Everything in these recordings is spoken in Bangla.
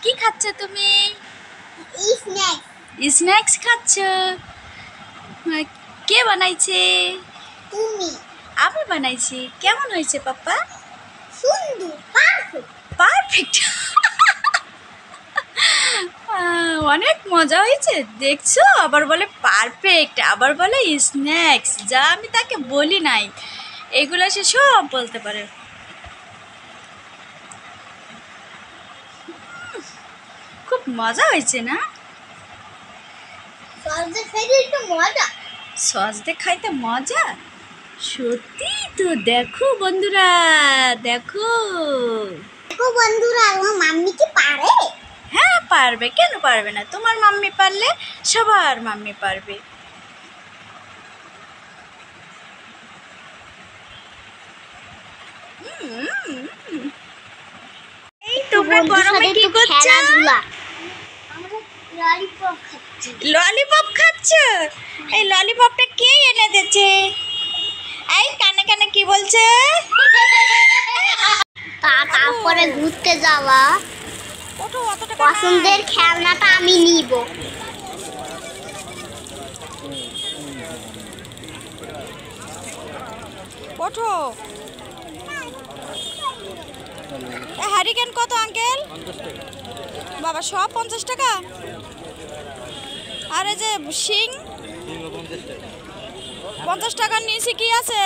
কি খাচ্ছ তুমি? স্ন্যাক্স। স্ন্যাক্স খাচ্ছ? কে বানাইছে? তুমি। আমি বানাইছি। কেমন হয়েছে পাপ্পা? সুন্দর, পারফেক্ট। পারফেক্ট। অনেক মজা হয়েছে দেখছো, আবার বলে পারফেক্ট, আবার বলে স্ন্যাক্স। যা আমি তাকে বলি নাই, এগুলো সে সব বলতে পারে। খুব মজা হয়েছে না? সস দিয়ে খাইতে একটু মজা। সস দিয়ে খাইতে মজা? সত্যি তো। দেখো বন্ধুরা, দেখো। দেখো বন্ধুরা, আমার মাম্মি কি পারে? হ্যাঁ পারবে, কেন পারবে না? তোমার মাম্মি পারলে সবার মাম্মি পারবে। এই তোমরা গরমে কি করছো? ললিপপ খাচ্ছি। ললিপপ খাচ্ছ? এই ললিপপটা কে এনে দিয়েছে? এই কানে কানে কি বলছে? তারপরে ঘুরতে যাওয়া। পছন্দের খেলনাটা আমি নিব। ওঠো। হ্যারিকেন কত আঙ্কেল? বাবা সব 50 টাকা? আর এই যে শিং 50 টাকার নিচে কি আছে?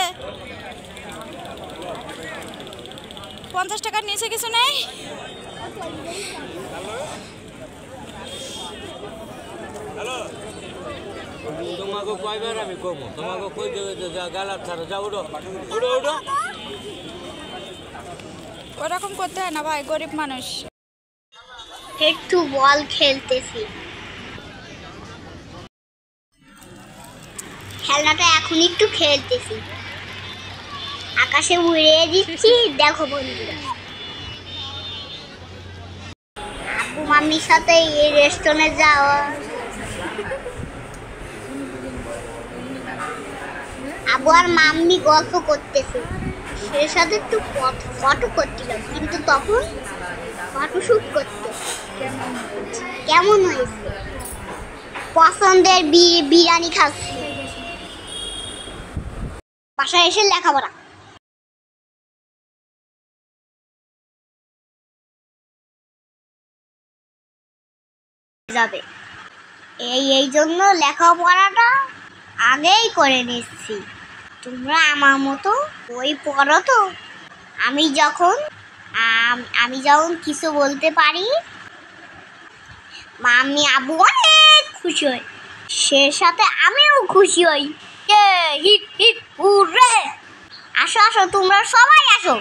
50 টাকার নিচে কিছু নেই? তোমাকে কয়বার আমি কমো, তোমাকে কই গালার ছাড়ো, যাও উঠো উঠো উঠো। ওরকম করতে হয় না ভাই, গরিব মানুষ। একটু বল খেলতেছি। খেলনাটা এখন একটু খেলতেছি, আকাশে উড়িয়ে দিচ্ছি। দেখো বন্ধুরা, আব্বু মাম্মির সাথে এই রেস্টুরেন্টে যাওয়া। আব্বু আর মাম্মি গল্প করতেছে, সে সাথে একটু ফটো করছিলাম, কিন্তু তখন ফটো শুট করতে। কেমন হয়েছে? পছন্দের বিরিয়ানি খাচ্ছি। বাসায় এসে লেখাপড়া যাবে। এই জন্য লেখাপড়াটা আগেই করে নিচ্ছি। তোমরা আমার মতো বই পড়ো তো। আমি যখন কিছু বলতে পারি, মাম্মি আব্বু অনেক খুশি হয়, সে সাথে আমিও খুশি হই। Hip hip hurray! আসো আসো, তোমরা সবাই আসো,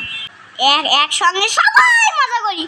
একসঙ্গে সবাই মজা করি।